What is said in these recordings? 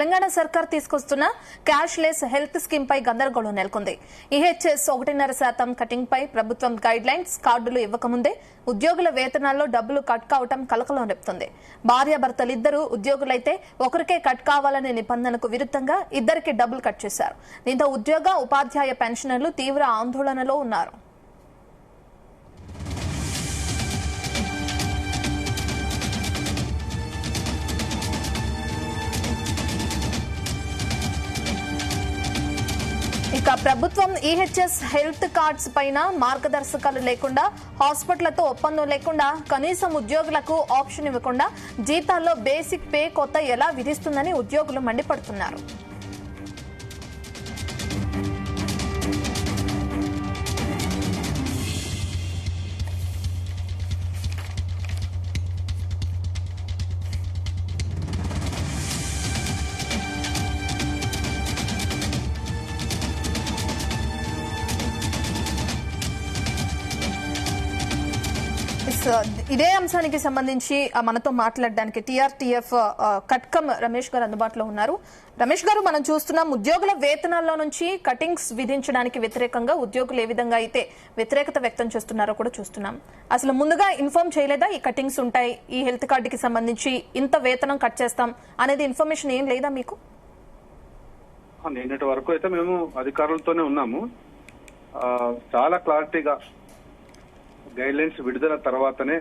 తెలంగాణ సర్కార్ తీసుకొస్తున్న cashless health scheme పై గందరగోళం నెలకొంది. ఈహెచ్ఎస్ 1.5% కటింగ్ పై ప్రభుత్వం గైడ్ లైన్స్ కార్డులు ఇవ్వకముందే ఉద్యోగుల వేతనాల్లో డబ్బులు కట్ కావటం కలకలం రేపుతుంది. భార్యాభర్తలిద్దరూ ఉద్యోగులైతే ఒకరికే కట్ కావాలనే నిబంధనకు విరుద్ధంగా ఇద్దరికి డబ్బులు కట్ చేశారు. దీంతో ఉద్యోగ ఉపాధ్యాయ పెన్షనర్లు తీవ్ర ఆందోళనలో ఉన్నారు. ఇక ప్రభుత్వం ఈహెచ్ఎస్ హెల్త్ కార్డ్స్ పైన మార్గదర్శకాలు లేకుండా, హాస్పిటళ్లతో ఒప్పందం లేకుండా, కనీసం ఉద్యోగులకు ఆప్షన్ ఇవ్వకుండా జీతాల్లో బేసిక్ పే కొత్త ఎలా విధిస్తుందని ఉద్యోగులు మండిపడుతున్నారు. ఇదే అంశానికి సంబంధించి మనతో మాట్లాడడానికి టీఆర్టీఎఫ్ కట్కం రమేష్ గారు అందుబాటులో ఉన్నారు. రమేష్ గారు, మనం చూస్తున్నాం ఉద్యోగుల వేతనాల్లో నుంచి కటింగ్స్ విధించడానికి వ్యతిరేకంగా ఉద్యోగులు ఏ విధంగా అయితే వ్యతిరేకత వ్యక్తం చేస్తున్నారో కూడా చూస్తున్నాం. అసలు ముందుగా ఇన్ఫార్మ్ చేయలేదా ఈ కటింగ్స్ ఉంటాయి, ఈ హెల్త్ కార్డుకి సంబంధించి ఇంత వేతనం కట్ చేస్తాం అనేది ఇన్ఫర్మేషన్ ఏం లేదా మీకు? నిన్నటి వరకు అయితే మేము అధికారులతోనే ఉన్నాము. చాలా క్లారిటీగా గైడ్ లైన్స్ విడుదల తర్వాతనే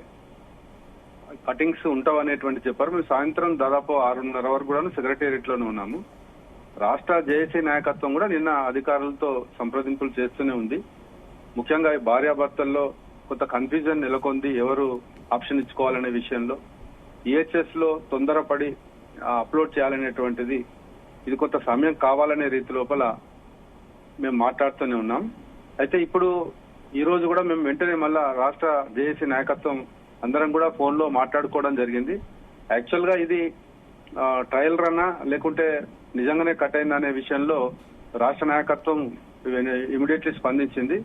కటింగ్స్ ఉంటావనేటువంటి చెప్పారు. మేము సాయంత్రం దాదాపు 6:30 వరకు కూడా సెక్రటేరియట్ లోనే ఉన్నాము. రాష్ట్ర జేఏసీ నాయకత్వం కూడా నిన్న అధికారులతో సంప్రదింపులు చేస్తూనే ఉంది. ముఖ్యంగా భార్యాభర్తల్లో కొంత కన్ఫ్యూజన్ నెలకొంది, ఎవరు ఆప్షన్ ఇచ్చుకోవాలనే విషయంలో. ఈహెచ్ఎస్ లో తొందరపడి అప్లోడ్ చేయాలనేటువంటిది, ఇది కొంత సమయం కావాలనే రీతి లోపల మేము మాట్లాడుతూనే ఉన్నాం. అయితే ఇప్పుడు ఈ రోజు కూడా మేము వెంటనే మళ్ళా రాష్ట్ర జేఏసీ నాయకత్వం అందరం కూడా ఫోన్ లో మాట్లాడుకోవడం జరిగింది. యాక్చువల్ గా ఇది ట్రయల్ రన్నా లేకుంటే నిజంగానే కట్ అయిందా అనే విషయంలో రాష్ట్ర నాయకత్వం ఇమీడియట్లీ స్పందించింది.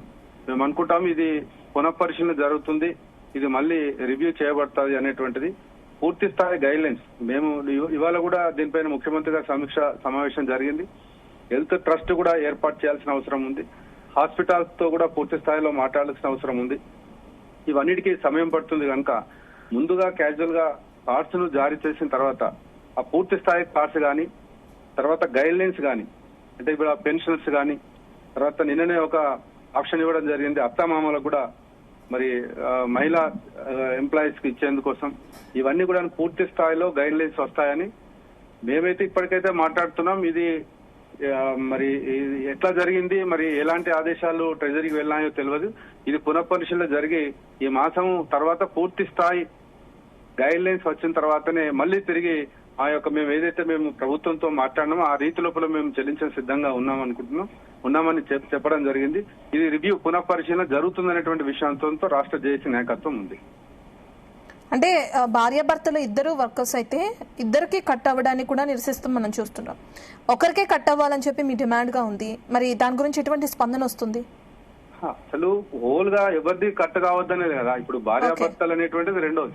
మేము అనుకుంటాం ఇది పునఃపరిశీలన జరుగుతుంది, ఇది మళ్ళీ రివ్యూ చేయబడుతుంది అనేటువంటిది పూర్తి స్థాయి గైడ్ లైన్స్. మేము ఇవాళ కూడా దీనిపైన ముఖ్యమంత్రి గారి సమీక్ష సమావేశం జరిగింది. హెల్త్ ట్రస్ట్ కూడా ఏర్పాటు చేయాల్సిన అవసరం ఉంది. హాస్పిటల్స్ తో కూడా పూర్తి స్థాయిలో మాట్లాడాల్సిన అవసరం ఉంది. ఇవన్నిటికీ సమయం పడుతుంది కనుక ముందుగా క్యాజువల్ గా కార్డ్స్ ను జారీ చేసిన తర్వాత ఆ పూర్తి స్థాయి కార్డ్స్ కానీ, తర్వాత గైడ్ లైన్స్ కానీ, అంటే ఇప్పుడు ఆ పెన్షన్స్ కానీ, తర్వాత నిన్ననే ఒక ఆప్షన్ ఇవ్వడం జరిగింది అత్తమామలకు కూడా, మరి మహిళా ఎంప్లాయీస్ కి ఇచ్చేందుకోసం. ఇవన్నీ కూడా పూర్తి స్థాయిలో గైడ్ లైన్స్ వస్తాయని మేమైతే ఇప్పటికైతే మాట్లాడుతున్నాం. ఇది మరి ఎట్లా జరిగింది, మరి ఎలాంటి ఆదేశాలు ట్రెజరీకి వెళ్ళాయో తెలియదు. ఇది పునఃపరిశీలన జరిగి ఈ మాసం తర్వాత పూర్తి స్థాయి గైడ్ లైన్స్ వచ్చిన తర్వాతనే మళ్ళీ తిరిగి ఆ యొక్క మేము ఏదైతే మేము ప్రభుత్వంతో మాట్లాడినామో ఆ రీతి లోపల మేము చెల్లించే సిద్ధంగా ఉన్నామని చెప్పడం జరిగింది. ఇది రివ్యూ పునఃపరిశీలన జరుగుతుందనేటువంటి విషయంతో రాష్ట్ర జేఏసీ నాయకత్వం ఉంది. అంటే భార్యాభర్తలు ఇద్దరు వర్కర్స్ అయితే ఇద్దరికి కట్ అవ్వడానికి కూడా నిరసిస్తాం మనం చూస్తున్నాం. ఒకరికే కట్ అవ్వాలని చెప్పి మీ డిమాండ్ గా ఉంది. మరి దాని గురించి ఎటువంటి స్పందన వస్తుంది? అసలు హోల్ గా ఎవరిది కట్ కావద్దనేది కదా. ఇప్పుడు భార్యాభర్తలు అనేటువంటిది రెండోది.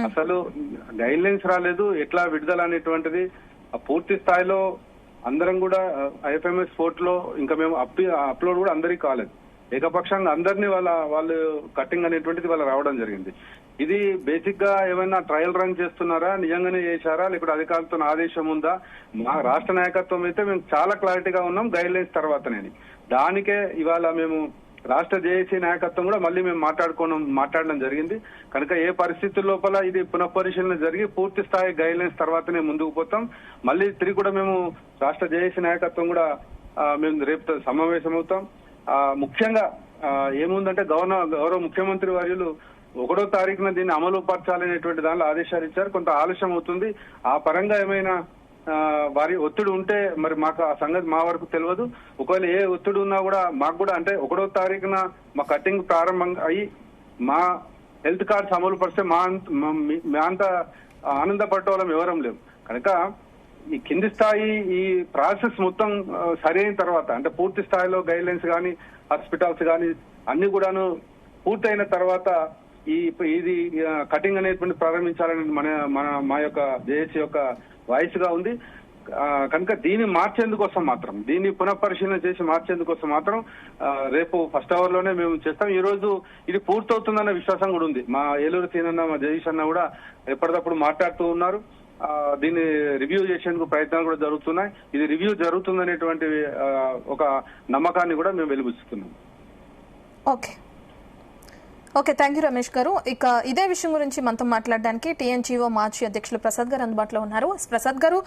అసలు గైడ్ లైన్స్ రాలేదు, ఎట్లా విడుదల అనేటువంటిది పూర్తి స్థాయిలో అందరం కూడా ఐఎఫ్ఎంఎస్ పోర్ట్ లో ఇంకా మేము అప్లోడ్ కూడా అందరికీ కాలేదు. ఏకపక్షంగా అందరినీ వాళ్ళు కటింగ్ అనేటువంటిది వాళ్ళు రావడం జరిగింది. ఇది బేసిక్ గా ఏమైనా ట్రయల్ రన్ చేస్తున్నారా, నిజంగానే చేశారా, లేకపోతే అధికారులతో ఆదేశం ఉందా? మా రాష్ట్ర నాయకత్వం అయితే మేము చాలా క్లారిటీగా ఉన్నాం గైడ్ లైన్స్ తర్వాతనే. దానికే ఇవాళ మేము రాష్ట్ర జేఏసీ నాయకత్వం కూడా మళ్ళీ మేము మాట్లాడడం జరిగింది. కనుక ఏ పరిస్థితుల లోపల ఇది పునఃపరిశీలన జరిగి పూర్తి స్థాయి గైడ్ లైన్స్ తర్వాతనే ముందుకు పోతాం. మళ్ళీ తిరిగి కూడా మేము రాష్ట్ర జేఏసీ నాయకత్వం కూడా మేము రేపు సమావేశం అవుతాం. ముఖ్యంగా ఏముందంటే గౌరవ ముఖ్యమంత్రి వర్యులు 1వ తారీఖున దీన్ని అమలు పరచాలనేటువంటి దానిలో ఆదేశాలు ఇచ్చారు. కొంత ఆలస్యం అవుతుంది. ఆ పరంగా ఏమైనా వారి ఒత్తిడి ఉంటే మరి మాకు ఆ సంగతి మా వరకు తెలియదు. ఒకవేళ ఏ ఒత్తిడి ఉన్నా కూడా మాకు కూడా, అంటే 1వ తారీఖున మా కటింగ్ ప్రారంభం అయ్యి మా హెల్త్ కార్డ్స్ అమలు పరిస్తే మా అంత ఆనందపడటం ఎవరం లేవు. కనుక ఈ కింది స్థాయి ఈ ప్రాసెస్ మొత్తం సరైన తర్వాత, అంటే పూర్తి స్థాయిలో గైడ్ లైన్స్ కానీ హాస్పిటల్స్ కానీ అన్ని కూడాను పూర్తయిన తర్వాత ఇది కటింగ్ అనేటువంటి ప్రారంభించాలని మా యొక్క జేఏసీ యొక్క వాయిస్ గా ఉంది. కనుక దీన్ని మార్చేందుకోసం మాత్రం, దీన్ని పునఃపరిశీలన చేసి మార్చేందుకోసం మాత్రం రేపు ఫస్ట్ అవర్ లోనే మేము చేస్తాం. ఈ రోజు ఇది పూర్తవుతుందన్న విశ్వాసం కూడా ఉంది. మా ఏలూరు సీనన్న, మా జగదీష్ అన్న కూడా ఎప్పటికప్పుడు మాట్లాడుతూ ఉన్నారు. దీన్ని రివ్యూ చేసేందుకు ప్రయత్నాలు కూడా జరుగుతున్నాయి. ఇది రివ్యూ జరుగుతుందనేటువంటి ఒక నమ్మకాన్ని కూడా మేము వెలిబుచ్చుతున్నాం. ఓకే, థ్యాంక్ యూ రమేష్ గారు. ఇక ఇదే విషయం గురించి మనతో మాట్లాడడానికి టీఎన్జీఓ మాజీ అధ్యక్షులు ప్రసాద్ గారు అందుబాటులో ఉన్నారు. ప్రసాద్ గారు,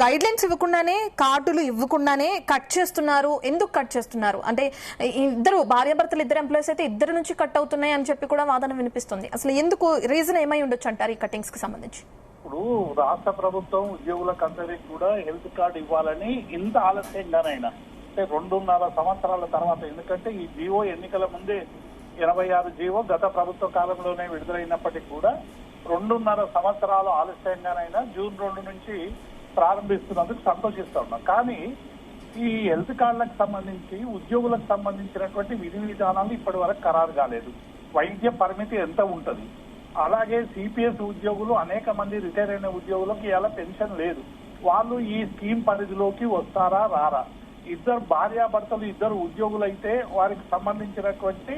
గైడ్ లైన్స్ ఇవ్వకుండానే, కార్డులు ఇవ్వకుండానే కట్ చేస్తున్నారు. ఎందుకు కట్ చేస్తున్నారు? అంటే ఇద్దరు భార్యాభర్తలు, ఇద్దరు ఎంప్లాయీస్ అయితే ఇద్దరు నుంచి కట్ అవుతున్నాయి అని చెప్పి కూడా వాదన వినిపిస్తుంది. అసలు ఎందుకు, రీజన్ ఏమై ఉండొచ్చు అంటారు ఈ కటింగ్స్ కి సంబంధించి? ఇప్పుడు రాష్ట్ర ప్రభుత్వం ఉద్యోగులకందరికీ కూడా హెల్త్ కార్డు ఇవ్వాలని ఇంత ఆలస్యంగానైనా, అంటే 2.5 సంవత్సరాల తర్వాత, ఎందుకంటే ఈ జీవో ఎన్నికల ముందే 86 జీవో గత ప్రభుత్వ కాలంలోనే విడుదలైనప్పటికీ కూడా 2.5 సంవత్సరాలు ఆలస్యంగానైనా జూన్ 2 నుంచి ప్రారంభిస్తున్నందుకు సంతోషిస్తా ఉన్నాం. కానీ ఈ హెల్త్ కార్డులకు సంబంధించి ఉద్యోగులకు సంబంధించినటువంటి విధి విధానాలు ఇప్పటి వరకు ఖరారు కాలేదు. వైద్య పరిమితి ఎంత ఉంటది, అలాగే సిపిఎస్ ఉద్యోగులు అనేక మంది రిటైర్ అయిన ఉద్యోగులకు ఇలా పెన్షన్ లేదు. వాళ్ళు ఈ స్కీమ్ పరిధిలోకి వస్తారా రారా? ఇద్దరు భార్యాభర్తలు ఇద్దరు ఉద్యోగులు అయితే వారికి సంబంధించినటువంటి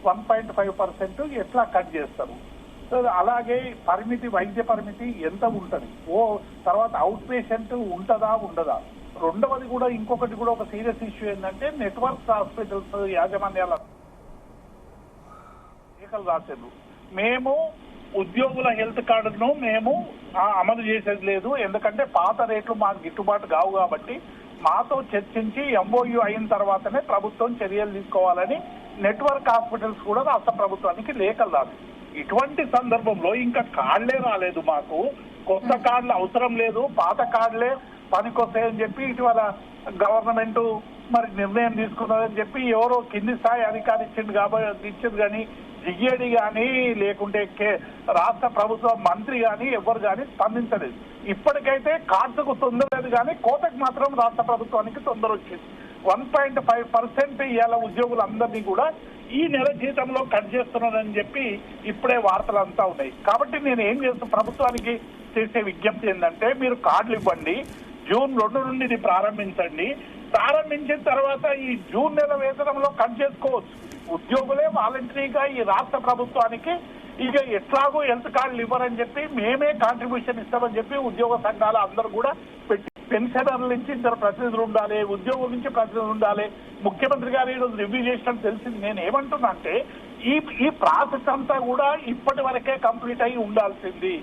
1.5% ఎట్లా కట్ చేస్తారు? అలాగే పరిమితి, వైద్య పరిమితి ఎంత ఉంటది? తర్వాత అవుట్ పేషెంట్ ఉంటదా ఉండదా? రెండవది కూడా, ఇంకొకటి కూడా ఒక సీరియస్ ఇష్యూ ఏంటంటే, నెట్వర్క్ హాస్పిటల్స్ యాజమాన్యాల లేఖలు రాశారు, మేము ఉద్యోగుల హెల్త్ కార్డును మేము అమలు చేసేది లేదు, ఎందుకంటే పాత రేట్లు మాకు గిట్టుబాటు కావు కాబట్టి మాతో చర్చించి ఎంఓయూ అయిన తర్వాతనే ప్రభుత్వం చర్యలు తీసుకోవాలని నెట్వర్క్ హాస్పిటల్స్ కూడా రాష్ట్ర ప్రభుత్వానికి లేఖలు రాదు. ఇటువంటి సందర్భంలో ఇంకా కార్డులే రాలేదు, మాకు కొత్త కార్డులు అవసరం లేదు, పాత కార్డులే పనికొస్తాయని చెప్పి ఇటీవల గవర్నమెంట్ మరి నిర్ణయం తీసుకున్నదని చెప్పి ఎవరో కింది స్థాయి అధికారి ఇచ్చింది కానీ జిఏడి కానీ లేకుంటే రాష్ట్ర ప్రభుత్వ మంత్రి కానీ ఎవరు కానీ స్పందించలేదు. ఇప్పటికైతే కార్డుకు తొందర లేదు కానీ కోతకు మాత్రం రాష్ట్ర ప్రభుత్వానికి తొందర వచ్చింది. 1.5% ఇవాళ ఉద్యోగులందరినీ కూడా ఈ నెల జీతంలో కట్ చేస్తున్నారని చెప్పి ఇప్పుడే వార్తలు అంతా ఉన్నాయి. కాబట్టి నేను ఏం చేస్తాను, ప్రభుత్వానికి చేసే విజ్ఞప్తి ఏంటంటే, మీరు కార్డులు ఇవ్వండి, జూన్ 2 నుండి ఇది ప్రారంభించండి. ప్రారంభించిన తర్వాత ఈ జూన్ నెల వేతనంలో కట్ చేసుకోవచ్చు. ఉద్యోగులే వాలంటరీగా ఈ రాష్ట్ర ప్రభుత్వానికి ఇక ఎట్లాగో హెల్త్ కార్డులు ఇవ్వరని చెప్పి మేమే కాంట్రిబ్యూషన్ ఇస్తామని చెప్పి ఉద్యోగ సంఘాల అందరూ కూడా పెట్టి, పెన్షనర్ల నుంచి ఇద్దరు ప్రతినిధులు ఉండాలి, ఉద్యోగుల నుంచి ప్రతినిధులు ఉండాలి. ముఖ్యమంత్రి గారు ఈరోజు రివ్యూ చేసినట్టు తెలిసింది. నేను ఏమంటున్నా అంటే, ఈ ప్రాసెస్ అంతా కూడా ఇప్పటి వరకే కంప్లీట్ అయి ఉండాల్సింది.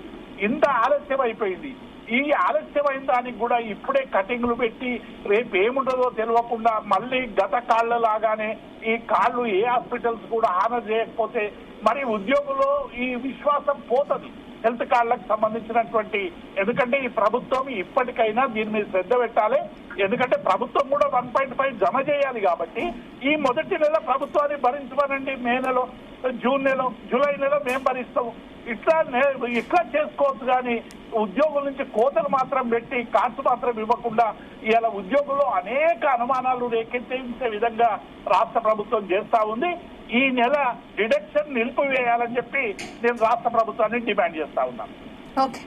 ఇంత ఆలస్యం అయిపోయింది. ఈ ఆలస్యమైన దానికి కూడా ఇప్పుడే కటింగ్లు పెట్టి రేపు ఏముంటుందో తెలియకుండా మళ్ళీ గత కాళ్ల లాగానే ఈ కాళ్ళు ఏ హాస్పిటల్స్ కూడా ఆనర్ చేయకపోతే మరి ఉద్యోగులు ఈ విశ్వాసం పోతుంది హెల్త్ కార్డులకు సంబంధించినటువంటి. ఎందుకంటే ఈ ప్రభుత్వం ఇప్పటికైనా దీని మీద శ్రద్ధ పెట్టాలి. ఎందుకంటే ప్రభుత్వం కూడా 1.5 జమ చేయాలి కాబట్టి ఈ మొదటి నెల ప్రభుత్వాన్ని భరించమనండి. మే నెల, జూన్ నెల, జూలై నెల మేము భరిస్తాము. ఇట్లా చేసుకోవచ్చు కానీ ఉద్యోగుల నుంచి కోతలు మాత్రం పెట్టి కార్డ్స్ మాత్రం ఇవ్వకుండా ఇవాళ ఉద్యోగులు అనేక అనుమానాలు రేకెత్తించే విధంగా రాష్ట్ర ప్రభుత్వం చేస్తా ఉంది. ఈ నెల డిడక్షన్ నిలిపివేయాలని చెప్పి నేను రాష్ట్ర ప్రభుత్వాన్ని డిమాండ్ చేస్తా ఉన్నాను. ఓకే,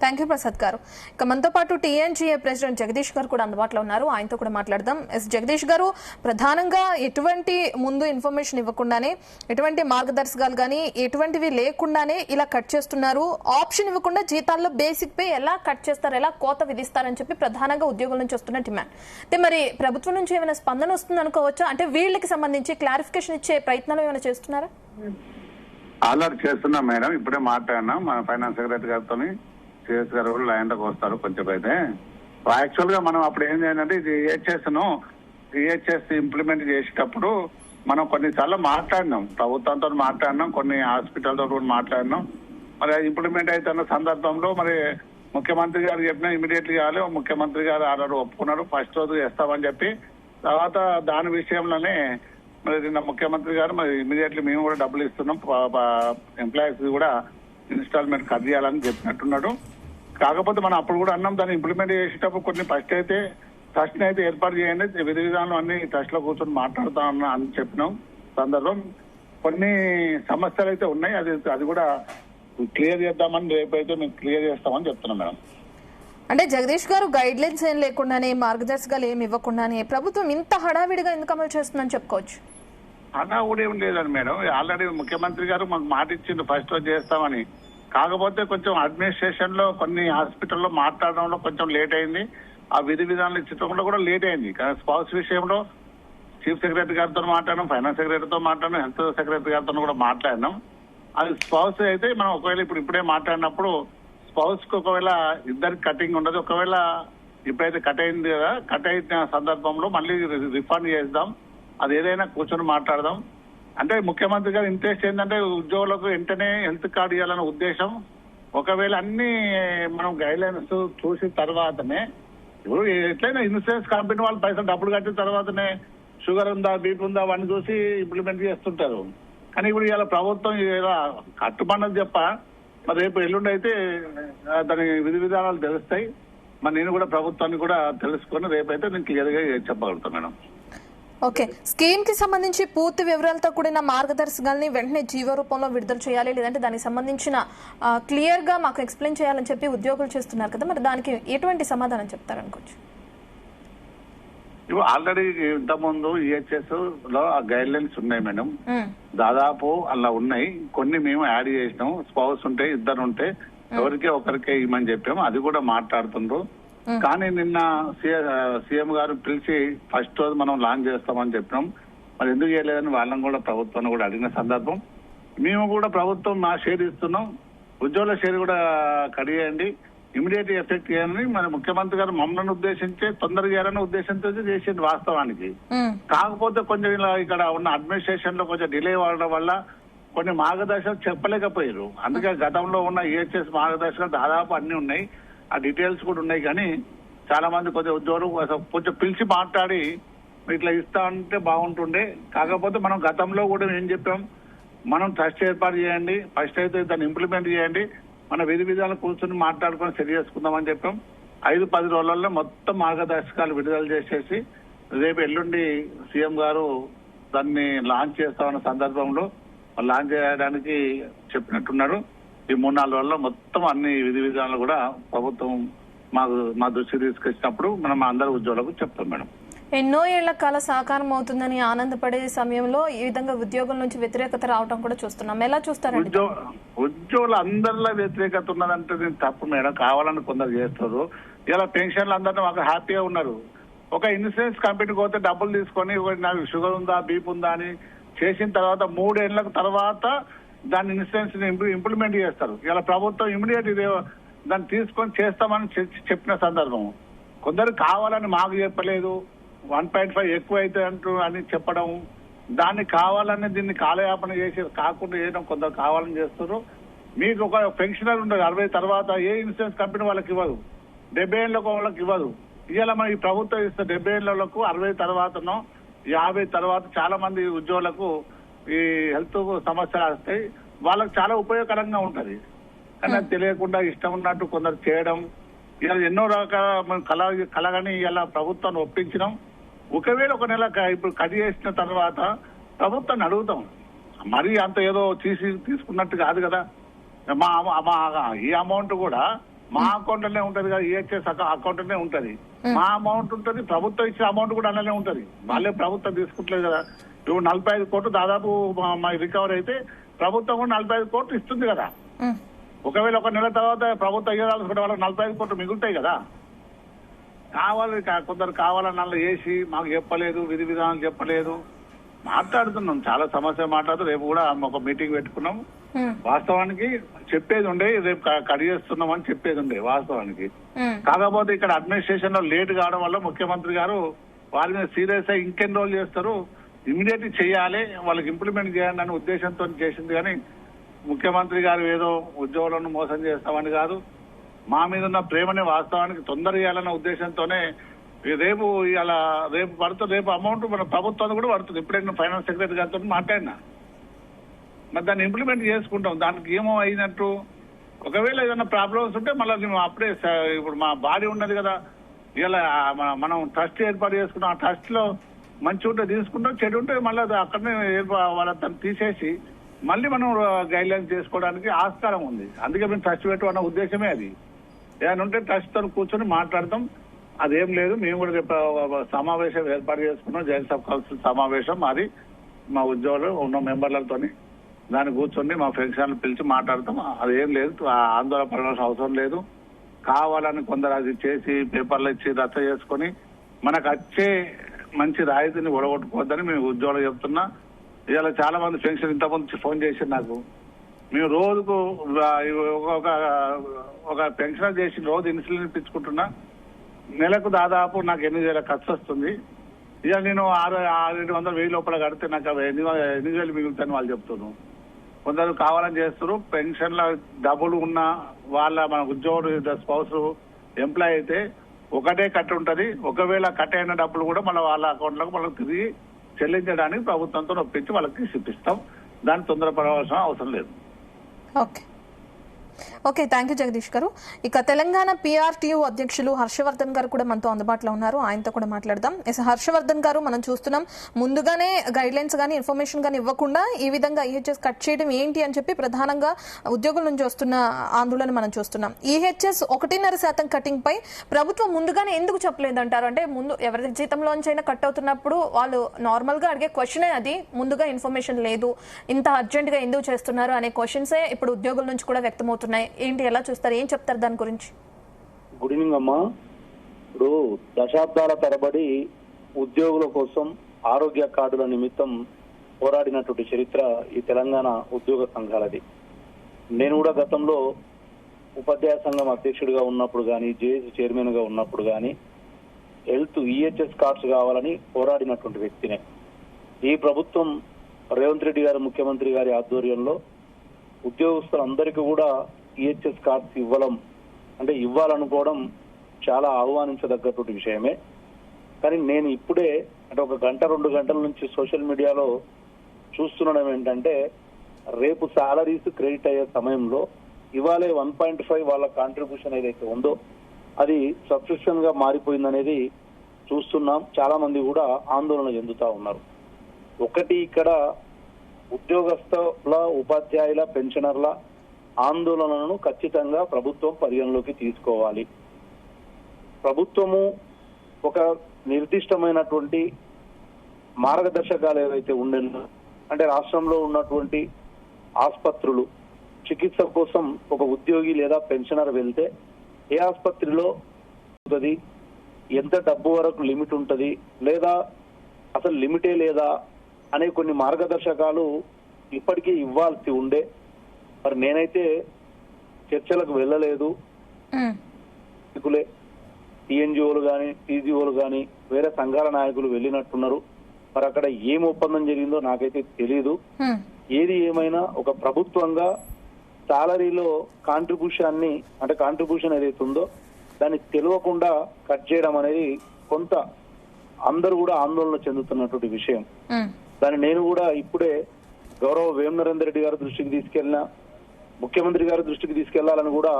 థ్యాంక్ యూ ప్రసాద్ గారు. ఇక మనతో పాటు టీఎన్జీఏ ప్రెసిడెంట్ జగదీష్ గారు కూడా అందుబాటులో ఉన్నారు. ఆయనతో కూడా మాట్లాడదాం. జగదీష్ గారు, ప్రధానంగా ఎటువంటి ముందు ఇన్ఫర్మేషన్ ఇవ్వకుండానే, ఎటువంటి మార్గదర్శకాలు కానీ ఎటువంటివి లేకుండానే ఇలా కట్ చేస్తున్నారు. ఆప్షన్ ఇవ్వకుండా జీతాల్లో బేసిక్ పే ఎలా కట్ చేస్తారు, ఎలా కోత విధిస్తారని చెప్పి ప్రధానంగా ఉద్యోగుల నుంచి వస్తున్న డిమాండ్. అంటే మరి ప్రభుత్వం నుంచి ఏమైనా స్పందన వస్తుంది అనుకోవచ్చా? అంటే వీళ్ళకి సంబంధించి క్లారిఫికేషన్ ఇచ్చే ప్రయత్నాలు ఏమైనా చేస్తున్నారా? ఆల్రెడీ చేస్తున్నాం మేడం. ఇప్పుడే మాట్లాడినాం మన ఫైనాన్స్ సెక్రటరీ గారితో. సిఎస్ గారు కూడా లైన్లోకి వస్తారు కొంచెం. అయితే యాక్చువల్ గా మనం అప్పుడు ఏం చేయాలంటే, ఇది ఈహెచ్ఎస్ ఇంప్లిమెంట్ చేసేటప్పుడు మనం కొన్నిసార్లు మాట్లాడినాం, ప్రభుత్వంతో మాట్లాడినాం, కొన్ని హాస్పిటల్తో కూడా మాట్లాడినాం. మరి ఇంప్లిమెంట్ అవుతున్న సందర్భంలో మరి ముఖ్యమంత్రి గారు చెప్పినా ఇమీడియట్లీ కావాలి. ముఖ్యమంత్రి గారు ఆర్డర్ ఒప్పుకున్నారు, ఫస్ట్ రోజు చేస్తామని చెప్పి. తర్వాత దాని విషయంలోనే మరి నిన్న ముఖ్యమంత్రి గారు మరి ఇమీడియట్లీ మేము కూడా డబ్బులు ఇస్తున్నాం, ఎంప్లాయీస్ కూడా ఇన్స్టాల్మెంట్ కట్ చేయాలని చెప్పినట్టున్నాడు. కాకపోతే మనం అప్పుడు కూడా అన్నాం, దాన్ని ఇంప్లిమెంట్ చేసేటప్పుడు కొన్ని ట్రస్ట్ అయితే ఏర్పాటు చేయండి, విధి విధానం అన్ని ట్రస్ట్ లో కూర్చొని మాట్లాడుతా అని చెప్పినాం సందర్భం. కొన్ని సమస్యలు అయితే ఉన్నాయి, అది కూడా క్లియర్ చేద్దామని రేపైతే మేము క్లియర్ చేస్తామని చెప్తున్నాం మేడం. అంటే జగదీష్ గారు గైడ్ లైన్స్ ఏం లేకుండానే, మార్గదర్శకాలు ఏమి ఇవ్వకుండానే ప్రభుత్వం ఇంత హడావిడిగా ఎందుకు అమలు చేస్తుందని చెప్పుకోవచ్చు? అన్నా కూడా ఏం లేదండి మేడం. ఆల్రెడీ ముఖ్యమంత్రి గారు మాకు మాట ఇచ్చిండు ఫస్ట్ రోజు చేస్తామని. కాకపోతే కొంచెం అడ్మినిస్ట్రేషన్ లో కొన్ని హాస్పిటల్లో మాట్లాడడంలో కొంచెం లేట్ అయింది. ఆ విధి విధానాలు ఇచ్చడంలో కూడా లేట్ అయింది. కానీ స్పౌస్ విషయంలో చీఫ్ సెక్రటరీ గారితో మాట్లాడడం, ఫైనాన్స్ సెక్రటరీతో మాట్లాడడం, హెల్త్ సెక్రటరీ గారితో కూడా మాట్లాడినాం. అది స్పౌస్ అయితే మనం ఒకవేళ ఇప్పుడే మాట్లాడినప్పుడు స్పౌస్ కు ఒకవేళ ఇద్దరికి కటింగ్ ఉండదు. ఒకవేళ ఇప్పుడైతే కట్ అయింది కదా, కట్ అయిన సందర్భంలో మళ్ళీ రిఫండ్ చేద్దాం. అది ఏదైనా కూర్చొని మాట్లాడదాం. అంటే ముఖ్యమంత్రి గారి ఇంట్రెస్ట్ ఏంటంటే ఉద్యోగులకు వెంటనే హెల్త్ కార్డు ఇవ్వాలనే ఉద్దేశం. ఒకవేళ అన్ని మనం గైడ్ లైన్స్ చూసిన తర్వాతనే, ఇప్పుడు ఎట్లయినా ఇన్సూరెన్స్ కంపెనీ వాళ్ళు పైసలు డబ్బులు కట్టిన తర్వాతనే షుగర్ ఉందా, బీపీ ఉందా అవన్నీ చూసి ఇంప్లిమెంట్ చేస్తుంటారు. కానీ ఇప్పుడు ఇలా ప్రభుత్వం ఇలా కట్టుబడినది చెప్ప, మరి రేపు ఎల్లుండి అయితే దాని విధి విధానాలు తెలుస్తాయి. మరి నేను కూడా ప్రభుత్వాన్ని కూడా తెలుసుకొని రేపైతే నేను క్లియర్ గా చెప్పగలుగుతాను మేడం. ఓకే, స్కీమ్ కి సంబంధించి పూర్తి వివరాలతో కూడిన మార్గదర్శకాలని వెంటనే జీవో రూపంలో విడుదల చేయాలి, లేదంటే దానికి సంబంధించిన క్లియర్ గా మాకు ఎక్స్ప్లెయిన్ చేయాలని చెప్పి ఉద్యోగులు చేస్తున్నారు కదా, మరి దానికి ఎటువంటి సమాధానం చెప్తారనుకోవచ్చు? ఇప్పుడు ఆల్రెడీ ఇంతకుముందు ఈహెచ్ఎస్ లో ఆ గైడ్ లైన్స్ ఉన్నాయి మేడం. దాదాపు అలా ఉన్నాయి. కొన్ని మేము యాడ్ చేసినాం. స్పౌస్ ఉంటే ఇద్దరు ఉంటే ఎవరికే ఒకరికే ఇవ్వమని చెప్పాము. అది కూడా మాట్లాడుతుండ్రు. కానీ నిన్న సీఎం గారు పిలిచి ఫస్ట్ రోజు మనం లాంచ్ చేస్తామని చెప్పినాం. మరి ఎందుకు చేయలేదని వాళ్ళని కూడా ప్రభుత్వాన్ని కూడా అడిగిన సందర్భం. మేము కూడా ప్రభుత్వం మా షేర్ ఇస్తున్నాం, ఉద్యోగుల షేర్ కూడా కడిగేయండి, ఇమీడియట్ ఎఫెక్ట్ చేయాలని మన ముఖ్యమంత్రి గారు మమ్మల్ని ఉద్దేశించే తొందరగా చేయాలనే ఉద్దేశంతో చేసింది వాస్తవానికి. కాకపోతే కొంచెం ఇలా ఇక్కడ ఉన్న అడ్మినిస్ట్రేషన్ లో కొంచెం డిలే అవ్వడం వల్ల కొన్ని మార్గదర్శకాలు చెప్పలేకపోయారు. అందుకే గతంలో ఉన్న ఈహెచ్ఎస్ మార్గదర్శకాలు దాదాపు అన్ని ఉన్నాయి, ఆ డీటెయిల్స్ కూడా ఉన్నాయి. కానీ చాలా మంది కొంచెం ఉద్యోగులు కొంచెం పిలిచి మాట్లాడి ఇట్లా ఇస్తా అంటే బాగుంటుండే. కాకపోతే మనం గతంలో కూడా ఏం చెప్పాం, మనం ట్రస్ట్ ఏర్పాటు చేయండి, ఫస్ట్ అయితే దాన్ని ఇంప్లిమెంట్ చేయండి, మన విధి విధాలు కూర్చొని మాట్లాడుకొని సరి చేసుకుందామని చెప్పాం. 5-10 రోజుల్లో మొత్తం మార్గదర్శకాలు విడుదల చేసేసి రేపు ఎల్లుండి సీఎం గారు దాన్ని లాంచ్ చేస్తామన్న సందర్భంలో లాంచ్ చేయడానికి చెప్పినట్టున్నారు. ఈ 3-4 రోజుల్లో మొత్తం అన్ని విధి విధానాలు కూడా ప్రభుత్వం మా దృష్టికి తీసుకొచ్చినప్పుడు మనం అందరు ఉద్యోగులకు చెప్తాం మేడం. ఎన్నో ఏళ్ల కాల సాకారం అవుతుందని ఆనందపడే సమయంలో ఈ విధంగా ఉద్యోగుల నుంచి వ్యతిరేకత రావడం కూడా చూస్తున్నాం. ఎలా చూస్తారండి? ఉద్యోగులు అందరిలో వ్యతిరేకత ఉన్నదంటే నేను తప్పు మేడం. కావాలని కొందరు చేస్తారు. ఇలా పెన్షన్లు అందరూ మాకు హ్యాపీగా ఉన్నారు. ఒక ఇన్సూరెన్స్ కంపెనీకి పోతే డబ్బులు తీసుకొని నాకు షుగర్ ఉందా, బీపీ ఉందా అని చేసిన తర్వాత 3 ఏళ్ల తర్వాత దాన్ని ఇన్సూరెన్స్ ఇంప్లిమెంట్ చేస్తారు. ఇలా ప్రభుత్వం ఇమీడియట్ దాన్ని తీసుకొని చేస్తామని చెప్పిన సందర్భం. కొందరు కావాలని మాకు చెప్పలేదు, 1.5 ఎక్కువ అయితే అంటూ అని చెప్పడం, దాన్ని కావాలని దీన్ని కాలయాపన చేసి కాకుండా చేయడం కొందరు కావాలని చేస్తారు. మీకు ఒక పెన్షనర్ ఉండదు 60 తర్వాత, ఏ ఇన్సూరెన్స్ కంపెనీ వాళ్ళకి ఇవ్వదు, 70 ఏళ్ళకు వాళ్ళకి ఇవ్వదు. ఇవాళ మన ఈ ప్రభుత్వం ఇస్తే 70 ఏళ్లకు 60 తర్వాతనో 50 తర్వాత చాలా మంది ఉద్యోగులకు ఈ హెల్త్ సమస్యలు వస్తాయి. వాళ్ళకి చాలా ఉపయోగకరంగా ఉంటది. కానీ అది తెలియకుండా ఇష్టం ఉన్నట్టు కొందరు చేయడం, ఇలా ఎన్నో రకాల కలగని ఇలా ప్రభుత్వాన్ని ఒప్పించడం. ఒకవేళ ఒక నెల ఇప్పుడు కట్ చేసిన తర్వాత ప్రభుత్వాన్ని అడుగుతాం. మరీ అంత ఏదో తీసుకున్నట్టు కాదు కదా. ఈ అమౌంట్ కూడా మా అకౌంట్ లోనే ఉంటది కదా, ఈహెచ్ఎస్ అకౌంట్ లోనే ఉంటది. మా అమౌంట్ ఉంటది, ప్రభుత్వం ఇచ్చే అమౌంట్ కూడా అలానే ఉంటది. వాళ్ళే ప్రభుత్వం తీసుకుంటలేదు కదా. ఇప్పుడు 45 కోట్లు దాదాపు రికవర్ అయితే ప్రభుత్వం కూడా 45 కోట్లు ఇస్తుంది కదా. ఒకవేళ ఒక నెల తర్వాత ప్రభుత్వం ఇవ్వాల్సి వాళ్ళకి 45 కోట్లు మిగులుతాయి కదా. కొందరు కావాలని అలా చేసి మాకు చెప్పలేదు, విధి విధానాలు చెప్పలేదు. మాట్లాడుతున్నాం, చాలా సమస్య మాట్లాడుతూ రేపు కూడా ఒక మీటింగ్ పెట్టుకున్నాం. వాస్తవానికి చెప్పేది ఉండే, రేపు కట్ చేస్తున్నాం అని చెప్పేది ఉండే వాస్తవానికి. కాకపోతే ఇక్కడ అడ్మినిస్ట్రేషన్ లో లేట్ కావడం వల్ల ముఖ్యమంత్రి గారు వారి మీద సీరియస్ అయ్యి ఇంకెన్ని రోజులు చేస్తారు, ఇమీడియట్ చేయాలి, వాళ్ళకి ఇంప్లిమెంట్ చేయాలి అనే ఉద్దేశంతో చేసింది. కానీ ముఖ్యమంత్రి గారు ఏదో ఉద్యోగులను మోసం చేస్తామని కాదు, మా మీద ఉన్న ప్రేమని వాస్తవానికి తొందర చేయాలన్న ఉద్దేశంతోనే రేపు పడుతుంది. రేపు అమౌంట్ మన ప్రభుత్వాన్ని కూడా పడుతుంది. ఇప్పుడే నేను ఫైనాన్స్ సెక్రటరీ గారితో మాట్లాడినా, మరి దాన్ని ఇంప్లిమెంట్ చేసుకుంటాం. దానికి ఏమో అయినట్టు ఒకవేళ ఏదైనా ప్రాబ్లమ్స్ ఉంటే మళ్ళీ మేము అప్పుడే ఇప్పుడు మా బాడీ ఉన్నది కదా, ఇలా మనం ట్రస్ట్ ఏర్పాటు చేసుకున్నాం. ఆ ట్రస్ట్ లో మంచి ఉంటే తీసుకుంటాం, చెడు ఉంటే మళ్ళీ అక్కడనే వాళ్ళని తీసేసి మళ్ళీ మనం గైడ్ లైన్స్ చేసుకోవడానికి ఆస్కారం ఉంది. అందుకే మేము ట్రస్ట్ పెట్టు అన్న ఉద్దేశమే అది. ఏమైనా ఉంటే ట్రస్ట్ తో కూర్చొని మాట్లాడతాం. అదేం లేదు. మేము కూడా రేపు సమావేశం ఏర్పాటు చేసుకున్నాం. జాయింట్ సబ్ కౌన్సిల్ సమావేశం మాది, మా ఉద్యోగులు ఉన్న మెంబర్లతోని దాన్ని కూర్చొని మా పెన్షన్లు పిలిచి మాట్లాడతాం. అదేం లేదు, ఆందోళన పడాల్సిన అవసరం లేదు. కావాలని కొందరు అది చేసి పేపర్లు ఇచ్చి రద్దు చేసుకుని మనకు వచ్చే మంచి రాయితీని ఒడగొట్టుకోవద్దని మేము ఉద్యోగులు చెప్తున్నా. ఇవాళ చాలా మంది పెన్షన్ ఇంతకుముందు ఫోన్ చేసి నాకు, మేము రోజుకు ఒక పెన్షన్ చేసి రోజు ఇన్సులిన్ ఇప్పించుకుంటున్నా, నెలకు దాదాపు నాకు 8,000 ఖర్చు వస్తుంది. ఇక నేను 600-700 లోపల కడితే నాకు 8,000 మిగులుతాయని వాళ్ళు చెప్తున్నారు. కొందరు కావాలని చేస్తారు. పెన్షన్ల డబ్బులు ఉన్న వాళ్ళ మన ఉద్యోగులు స్పౌస్ ఎంప్లాయ్ అయితే ఒకటే కట్ ఉంటది. ఒకవేళ కట్ అయిన డబ్బులు కూడా మన వాళ్ళ అకౌంట్లకు మనకు తిరిగి చెల్లించడానికి ప్రభుత్వంతో ఒప్పించి వాళ్ళకి చూపిస్తాం. దాన్ని తొందరపడవలసిన అవసరం లేదు. ఓకే, థ్యాంక్ యూ జగదీష్ గారు. ఇక తెలంగాణ PRTU అధ్యక్షులు హర్షవర్ధన్ గారు కూడా మనతో అందుబాటులో ఉన్నారు. ఆయనతో కూడా మాట్లాడదాం. హర్షవర్ధన్ గారు, మనం చూస్తున్నాం ముందుగానే గైడ్ లైన్స్ కానీ ఇన్ఫర్మేషన్ కానీ ఇవ్వకుండా ఈ విధంగా EHS కట్ చేయడం ఏంటి అని చెప్పి ప్రధానంగా ఉద్యోగుల నుంచి వస్తున్న ఆందోళన మనం చూస్తున్నాం. EHS 1.5% కటింగ్ పై ప్రభుత్వం ముందుగానే ఎందుకు చెప్పలేదంటారు? అంటే ముందు ఎవరి జీతంలోంచైనా కట్ అవుతున్నప్పుడు వాళ్ళు నార్మల్ గా అడిగే క్వశ్చనే అది. ముందుగా ఇన్ఫర్మేషన్ లేదు, ఇంత అర్జెంట్ గా ఎందుకు చేస్తున్నారు అనే క్వశ్చన్సే ఇప్పుడు ఉద్యోగుల నుంచి కూడా వ్యక్తమవుతున్నాయి. ఏంటి, ఎలా చూస్తారు, ఏం చెప్తారు దాని గురించి? గుడ్ ఈవినింగ్ అమ్మా. ఇప్పుడు దశాబ్దాల తరబడి ఉద్యోగుల కోసం ఆరోగ్య కార్డుల నిమిత్తం పోరాడినటువంటి చరిత్ర ఈ తెలంగాణ ఉద్యోగ సంఘాలది. నేను కూడా గతంలో ఉపాధ్యాయ సంఘం అధ్యక్షుడిగా ఉన్నప్పుడు కానీ, జేఏసీ చైర్మన్ గా ఉన్నప్పుడు కానీ EHS కార్డ్స్ కావాలని పోరాడినటువంటి వ్యక్తినే. ఈ ప్రభుత్వం రేవంత్ రెడ్డి గారు ముఖ్యమంత్రి గారి ఆధ్వర్యంలో ఉద్యోగస్తులందరికీ కూడా EHS కార్డ్స్ ఇవ్వాలనుకోవడం చాలా ఆహ్వానించదగ్గటువంటి విషయమే. కానీ నేను ఇప్పుడే అంటే 1-2 గంటల నుంచి సోషల్ మీడియాలో చూస్తుండడం ఏంటంటే, రేపు సాలరీస్ క్రెడిట్ అయ్యే సమయంలో ఇవాళే 1.5 వాళ్ళ కాంట్రిబ్యూషన్ ఏదైతే ఉందో అది సబ్స్క్రిప్షన్ గా మారిపోయిందనేది చూస్తున్నాం. చాలా మంది కూడా ఆందోళన చెందుతా ఉన్నారు. ఒకటి, ఇక్కడ ఉద్యోగస్తుల, ఉపాధ్యాయుల, పెన్షనర్ల ఆందోళనలను ఖచ్చితంగా ప్రభుత్వం పరిగణలోకి తీసుకోవాలి. ప్రభుత్వము ఒక నిర్దిష్టమైనటువంటి మార్గదర్శకాలు ఏవైతే ఉండేనో, అంటే రాష్ట్రంలో ఉన్నటువంటి ఆసుపత్రులు చికిత్స కోసం ఒక ఉద్యోగి లేదా పెన్షనర్ వెళ్తే ఏ ఆసుపత్రిలో ఉంటుంది, ఎంత డబ్బు వరకు లిమిట్ ఉంటుంది, లేదా అసలు లిమిటే లేదా అనే కొన్ని మార్గదర్శకాలు ఇప్పటికీ ఇవ్వాల్సి ఉండే. మరి నేనైతే చర్చలకు వెళ్ళలేదు. TNGOలు కానీ, TGOలు కానీ, వేరే సంఘాల నాయకులు వెళ్ళినట్టున్నారు. మరి అక్కడ ఏం ఒప్పందం జరిగిందో నాకైతే తెలియదు. ఏది ఏమైనా ఒక ప్రభుత్వంగా సాలరీలో కాంట్రిబ్యూషన్ ఏదైతే ఉందో దాన్ని తెలియకుండా కట్ చేయడం అనేది కొంత అందరూ కూడా ఆందోళన చెందుతున్నటువంటి విషయం. దాన్ని నేను కూడా ఇప్పుడే గౌరవ వేం నరేందర్ రెడ్డి గారి దృష్టికి తీసుకెళ్ళినా, ముఖ్యమంత్రి గారి దృష్టికి తీసుకెళ్లాలని కూడా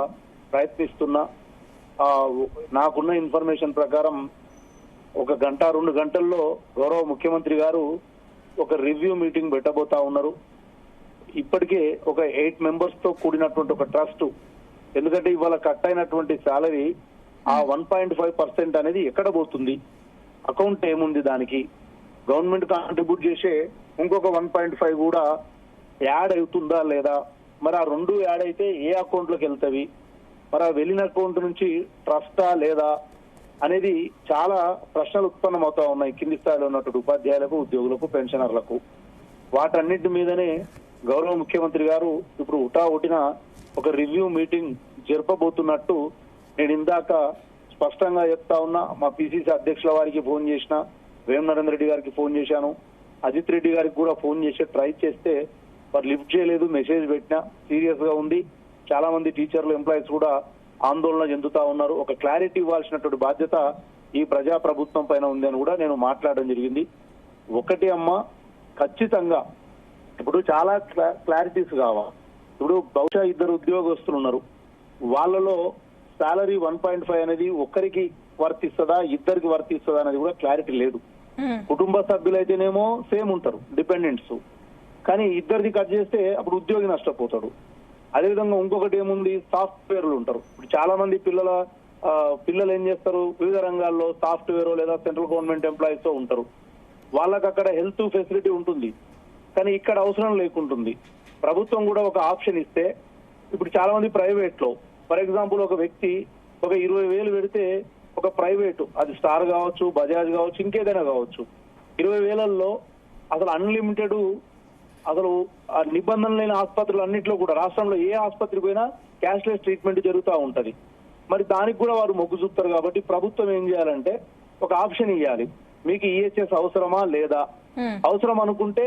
ప్రయత్నిస్తున్నా. నాకున్న ఇన్ఫర్మేషన్ ప్రకారం 1-2 గంటల్లో గౌరవ ముఖ్యమంత్రి గారు ఒక రివ్యూ మీటింగ్ పెట్టబోతా ఉన్నారు. ఇప్పటికే ఒక 8 మెంబర్స్ తో కూడినటువంటి ఒక ట్రస్ట్. ఎందుకంటే ఇవాళ కట్ అయినటువంటి సాలరీ ఆ 1.5% అనేది ఎక్కడ పోతుంది, అకౌంట్ ఏముంది, దానికి గవర్నమెంట్ కాంట్రిబ్యూట్ చేసే ఇంకొక 1.5 కూడా యాడ్ అవుతుందా లేదా, మరి ఆ 2 యాడ్ అయితే ఏ అకౌంట్ లోకి వెళ్తావి, మరి ఆ వెళ్ళిన అకౌంట్ నుంచి ట్రస్టా లేదా అనేది చాలా ప్రశ్నలు ఉత్పన్నం అవుతా ఉన్నాయి కింది స్థాయిలో ఉన్నటువంటి ఉపాధ్యాయులకు, ఉద్యోగులకు, పెన్షనర్లకు. వాటన్నిటి మీదనే గౌరవ ముఖ్యమంత్రి గారు ఇప్పుడు ఉటావుటిన ఒక రివ్యూ మీటింగ్ జరపబోతున్నట్టు నేను ఇందాక స్పష్టంగా చెప్తా ఉన్నా. మా PCC అధ్యక్షుల వారికి ఫోన్ చేసిన, వేం నరేందర్ రెడ్డి గారికి ఫోన్ చేశాను, అజిత్ రెడ్డి గారికి కూడా ఫోన్ చేసి ట్రై చేస్తే వారు లిఫ్ట్ చేయలేదు. మెసేజ్ పెట్టినా సీరియస్ గా ఉంది. చాలా మంది టీచర్లు, ఎంప్లాయీస్ కూడా ఆందోళన చెందుతా ఉన్నారు. ఒక క్లారిటీ ఇవ్వాల్సినటువంటి బాధ్యత ఈ ప్రజా ప్రభుత్వం పైన ఉంది అని కూడా నేను మాట్లాడడం జరిగింది. ఒకటి అమ్మ, ఖచ్చితంగా ఇప్పుడు చాలా క్లారిటీస్ కావాలి. ఇప్పుడు బహుశా 2 ఉద్యోగస్తులు ఉన్నారు, వాళ్ళలో సాలరీ 1.5 అనేది ఒక్కరికి వర్తిస్తుందా, ఇద్దరికి వర్తిస్తుందా అనేది కూడా క్లారిటీ లేదు. కుటుంబ సభ్యులైతేనేమో సేమ్ ఉంటారు, డిపెండెంట్స్. కానీ ఇద్దరిది కట్ చేస్తే అప్పుడు ఉద్యోగి నష్టపోతాడు. అదేవిధంగా ఇంకొకటి ఏముంది, సాఫ్ట్వేర్లు ఉంటారు. ఇప్పుడు చాలా మంది పిల్లలు ఏం చేస్తారు, వివిధ రంగాల్లో సాఫ్ట్వేర్ లేదా సెంట్రల్ గవర్నమెంట్ ఎంప్లాయీస్ ఉంటారు. వాళ్ళకి అక్కడ హెల్త్ ఫెసిలిటీ ఉంటుంది, కానీ ఇక్కడ అవసరం లేకుంటుంది. ప్రభుత్వం కూడా ఒక ఆప్షన్ ఇస్తే, ఇప్పుడు చాలా మంది ప్రైవేట్ లో ఫర్ ఎగ్జాంపుల్ ఒక వ్యక్తి ఒక 20,000 పెడితే ఒక ప్రైవేట్, అది స్టార్ కావచ్చు, బజాజ్ కావచ్చు, ఇంకేదైనా కావచ్చు, 20,000లో అసలు అన్లిమిటెడ్, అసలు ఆ నిబంధనలు లేని ఆసుపత్రులు అన్నింటిలో కూడా రాష్ట్రంలో ఏ ఆసుపత్రికి పోయినా క్యాష్లెస్ ట్రీట్మెంట్ జరుగుతూ ఉంటది. మరి దానికి కూడా వారు మొగ్గు చూపుతారు. కాబట్టి ప్రభుత్వం ఏం చేయాలంటే ఒక ఆప్షన్ ఇవ్వాలి, మీకు ఈహెచ్ఎస్ అవసరమా లేదా, అవసరం అనుకుంటే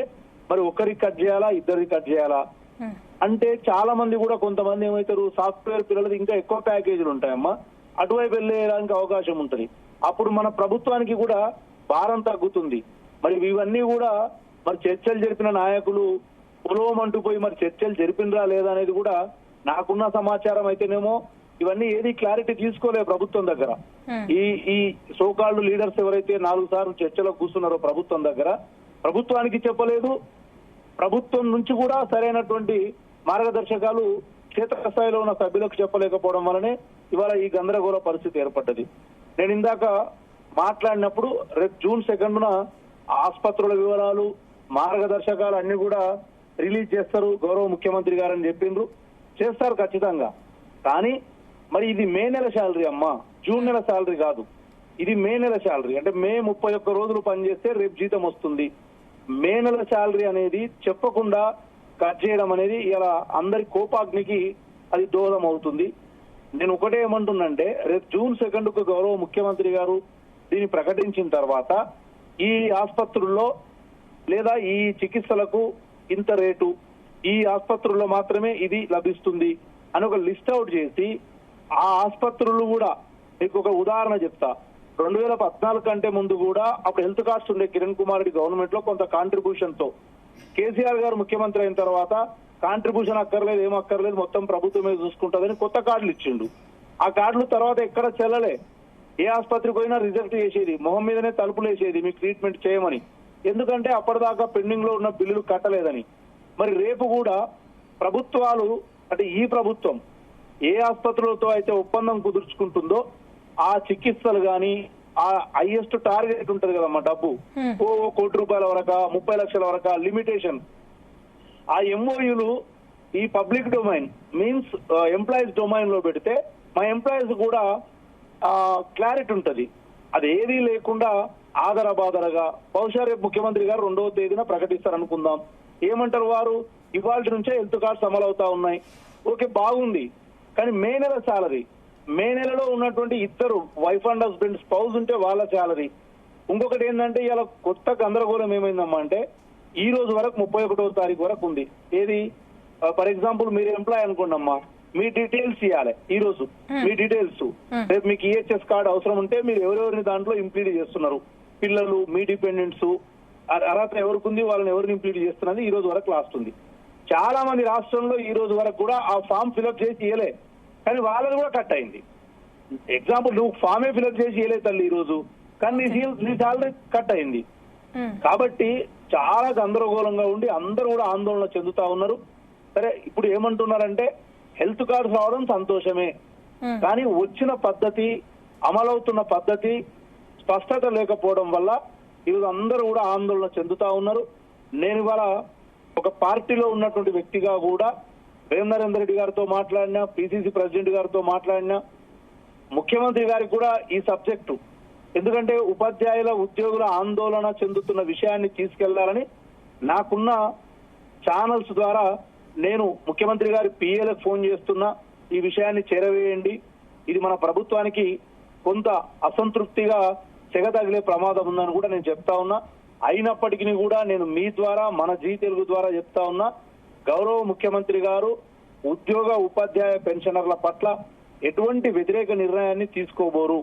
మరి ఒక్కరికి కట్ చేయాలా, ఇద్దరికి కట్ చేయాలా అంటే చాలా మంది కూడా కొంతమంది ఏమవుతారు, సాఫ్ట్వేర్ పిల్లలది ఇంకా ఎక్కువ ప్యాకేజీలు ఉంటాయమ్మా, అటువైపు వెళ్ళేయడానికి అవకాశం ఉంటుంది. అప్పుడు మన ప్రభుత్వానికి కూడా భారం తగ్గుతుంది. మరి ఇవన్నీ కూడా మరి చర్చలు జరిపిన నాయకులు పొలవమంటూ పోయి మరి చర్చలు జరిపినరా లేదా అనేది కూడా నాకున్న సమాచారం అయితేనేమో ఇవన్నీ ఏది క్లారిటీ తీసుకోలేదు ప్రభుత్వం దగ్గర. ఈ సోకాల్డ్ లీడర్స్ ఎవరైతే 4 సార్లు చర్చలో కూర్చున్నారో ప్రభుత్వం దగ్గర, ప్రభుత్వానికి చెప్పలేదు. ప్రభుత్వం నుంచి కూడా సరైనటువంటి మార్గదర్శకాలు క్షేత్రస్థాయిలో ఉన్న సభ్యులకు చెప్పలేకపోవడం వల్లనే ఇవాళ ఈ గందరగోళ పరిస్థితి ఏర్పడ్డది. నేను ఇందాక మాట్లాడినప్పుడు రేపు జూన్ 2న ఆసుపత్రుల వివరాలు, మార్గదర్శకాలు అన్ని కూడా రిలీజ్ చేస్తారు గౌరవ ముఖ్యమంత్రి గారని చెప్పిండ్రు. చేస్తారు ఖచ్చితంగా. కానీ మరి ఇది మే నెల శాలరీ అమ్మా, జూన్ నెల శాలరీ కాదు. ఇది మే నెల శాలరీ. అంటే మే 31 రోజులు పనిచేస్తే రేపు జీతం వస్తుంది. మే నెల శాలరీ అనేది చెప్పకుండా కట్ చేయడం అనేది ఇలా అందరి కోపాగ్నికి అది దోహదం అవుతుంది. నేను ఒకటే ఏమంటున్నంటే రేపు జూన్ 2కు గౌరవ ముఖ్యమంత్రి గారు దీన్ని ప్రకటించిన తర్వాత ఈ ఆసుపత్రుల్లో లేదా ఈ చికిత్సలకు ఇంత రేటు, ఈ ఆసుపత్రుల్లో మాత్రమే ఇది లభిస్తుంది అని ఒక లిస్ట్ అవుట్ చేసి ఆ ఆసుపత్రులు కూడా, మీకు ఒక ఉదాహరణ చెప్తా, 2014 కంటే ముందు కూడా అప్పుడు హెల్త్ కాస్ట్ ఉండే కిరణ్ కుమార్ రెడ్డి గవర్నమెంట్ లో కొంత కాంట్రిబ్యూషన్ తో, కేసీఆర్ గారు ముఖ్యమంత్రి అయిన తర్వాత కాంట్రిబ్యూషన్ అక్కర్లేదు, ఏం అక్కర్లేదు, మొత్తం ప్రభుత్వమే చూసుకుంటుందని కొత్త కార్డులు ఇచ్చిండు. ఆ కార్డులు తర్వాత ఎక్కడ చెల్లలే. ఏ ఆసుపత్రికి పోయినా రిజెక్ట్ చేసేది, మొహం మీదనే తలుపులు వేసేది మీకు ట్రీట్మెంట్ చేయమని. ఎందుకంటే అప్పటిదాకా పెండింగ్ లో ఉన్న బిల్లులు కట్టలేదని. మరి రేపు కూడా ప్రభుత్వాలు, అంటే ఈ ప్రభుత్వం ఏ ఆసుపత్రులతో అయితే ఒప్పందం కుదుర్చుకుంటుందో ఆ చికిత్సలు గాని, ఆ హైయెస్ట్ టార్గెట్ ఉంటది కదమ్మా, డబ్బు ₹1 కోటి వరక, 30 లక్షల వరక లిమిటేషన్, ఆ ఎంఓయూలు ఈ public domain means employees domain లో పెడితే మా ఎంప్లాయీస్ కూడా క్లారిటీ ఉంటది. అది ఏదీ లేకుండా ఆదరబాదరగా బహుశా రేపు ముఖ్యమంత్రి గారు 2వ తేదీన ప్రకటిస్తారనుకుందాం. ఏమంటారు వారు, ఇవాళ నుంచే హెల్త్ కార్డ్స్ అమలు అవుతా ఉన్నాయి. ఓకే, బాగుంది. కానీ మే నెల శాలరీ, మే నెలలో ఉన్నటువంటి ఇద్దరు వైఫ్ అండ్ హస్బెండ్ స్పౌజ్ ఉంటే వాళ్ళ శాలరీ. ఇంకొకటి ఏంటంటే ఇలా కొత్త గందరగోళం ఏమైందమ్మా అంటే ఈ రోజు వరకు 31వ తారీఖు వరకు ఉంది. ఏది, ఫర్ ఎగ్జాంపుల్ మీరు ఎంప్లాయ్ అనుకోండి అమ్మా, మీ డీటెయిల్స్ ఇవ్వాలి ఈ రోజు, మీ డీటెయిల్స్. రేపు మీకు ఈహెచ్ఎస్ కార్డు అవసరం ఉంటే మీరు ఎవరెవరిని దాంట్లో ఇంప్లీడ్ చేస్తున్నారు, పిల్లలు, మీ డిపెండెంట్స్, అర్హత ఎవరికి ఉంది, వాళ్ళని ఎవరిని ఇంప్లీడ్ చేస్తున్నది ఈ రోజు వరకు లాస్ట్ ఉంది. చాలా మంది రాష్ట్రంలో ఈ రోజు వరకు కూడా ఆ ఫామ్ ఫిల్అప్ చేసి ఇవ్వలే, కానీ వాళ్ళని కూడా కట్ అయింది. ఎగ్జాంపుల్, నువ్వు ఫామే ఫిల్అప్ చేసి ఇవ్వలే తల్లి ఈ రోజు, కానీ నీ శాలరీ కట్ అయింది. కాబట్టి చాలా గందరగోళంగా ఉండి అందరూ కూడా ఆందోళన చెందుతా ఉన్నారు. సరే, ఇప్పుడు ఏమంటున్నారంటే హెల్త్ కార్డ్స్ రావడం సంతోషమే, కానీ వచ్చిన పద్ధతి, అమలవుతున్న పద్ధతి స్పష్టత లేకపోవడం వల్ల ఈరోజు అందరూ కూడా ఆందోళన చెందుతా ఉన్నారు. నేను ఇవాళ ఒక పార్టీలో ఉన్నటువంటి వ్యక్తిగా కూడా వేమనరేందర్ రెడ్డి గారితో మాట్లాడినా, పిసిసి ప్రెసిడెంట్ గారితో మాట్లాడినా, ముఖ్యమంత్రి గారికి కూడా ఈ సబ్జెక్టు, ఎందుకంటే ఉపాధ్యాయుల, ఉద్యోగుల ఆందోళన చెందుతున్న విషయాన్ని తీసుకెళ్లాలని నాకున్న ఛానల్స్ ద్వారా నేను ముఖ్యమంత్రి గారి పిఏలకు ఫోన్ చేస్తున్నా, ఈ విషయాన్ని చేరవేయండి, ఇది మన ప్రభుత్వానికి కొంత అసంతృప్తిగా సెగ తగిలే ప్రమాదం ఉందని కూడా నేను చెప్తా ఉన్నా. అయినప్పటికీ కూడా నేను మీ ద్వారా, మన జీ తెలుగు ద్వారా చెప్తా ఉన్నా, గౌరవ ముఖ్యమంత్రి గారు ఉద్యోగ, ఉపాధ్యాయ పెన్షనర్ల పట్ల ఎటువంటి వ్యతిరేక నిర్ణయాన్ని తీసుకోబోరు.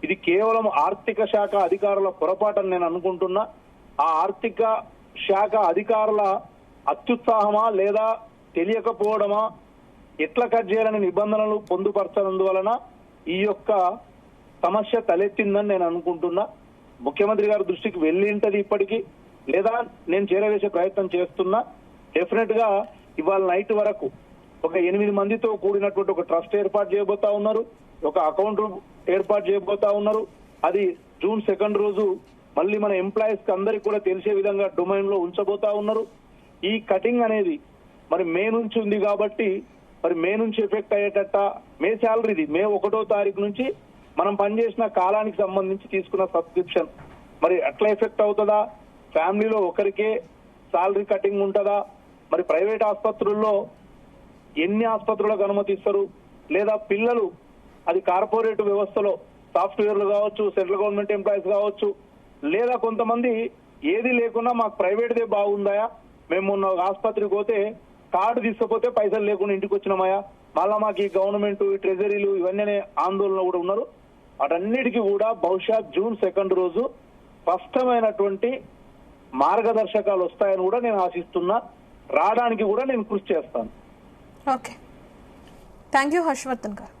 ఇది కేవలం ఆర్థిక శాఖ అధికారుల పొరపాటని నేను అనుకుంటున్నా. ఆ ఆర్థిక శాఖ అధికారుల అత్యుత్సాహమా లేదా తెలియకపోవడమా, ఎట్లా కట్ చేయాలని నిబంధనలు పొందుపరచనందువలన ఈ యొక్క సమస్య తలెత్తిందని నేను అనుకుంటున్నా. ముఖ్యమంత్రి గారి దృష్టికి వెళ్ళింటది ఇప్పటికీ, లేదా నేను చేరవేసే ప్రయత్నం చేస్తున్నా. డెఫినెట్ గా ఇవాళ నైట్ వరకు ఒక 8 మందితో కూడినటువంటి ఒక ట్రస్ట్ ఏర్పాటు చేయబోతా ఉన్నారు, ఒక అకౌంట్ ఏర్పాటు చేయబోతా ఉన్నారు. అది జూన్ 2 రోజు మళ్ళీ మన ఎంప్లాయీస్ కి అందరికి కూడా తెలిసే విధంగా డొమైన్ లో ఉంచబోతా ఉన్నారు. ఈ కటింగ్ అనేది మరి మే నుంచి ఉంది కాబట్టి మరి మే నుంచి ఎఫెక్ట్ అయ్యేటట్ట మే శాలరీది మే 1వ తారీఖు నుంచి మనం పనిచేసిన కాలానికి సంబంధించి తీసుకున్న సబ్స్క్రిప్షన్ మరి అట్లా ఎఫెక్ట్ అవుతుందా, ఫ్యామిలీలో ఒకరికే శాలరీ కటింగ్ ఉంటుందా, మరి ప్రైవేట్ ఆసుపత్రుల్లో ఎన్ని ఆసుపత్రులకు అనుమతిస్తారు, లేదా పిల్లలు అది కార్పొరేట్ వ్యవస్థలో సాఫ్ట్వేర్లు కావచ్చు, సెంట్రల్ గవర్నమెంట్ ఎంప్లాయీస్ కావచ్చు, లేదా కొంతమంది ఏది లేకున్నా మాకు ప్రైవేట్దే బాగుందాయా, మేము మొన్న ఆసుపత్రికి పోతే కార్డు తీసుకపోతే పైసలు లేకుండా ఇంటికి వచ్చినామయా, మళ్ళా మాకు ఈ గవర్నమెంట్ ఈ ట్రెజరీలు ఇవన్నీ ఆందోళన కూడా ఉన్నారు. వాటన్నిటికీ కూడా బహుశా జూన్ 2 రోజు స్పష్టమైనటువంటి మార్గదర్శకాలు వస్తాయని కూడా నేను ఆశిస్తున్నా. రావడానికి కూడా నేను కృషి చేస్తాను. ఓకే, థ్యాంక్ యూ హర్షవర్ధన్ గారు.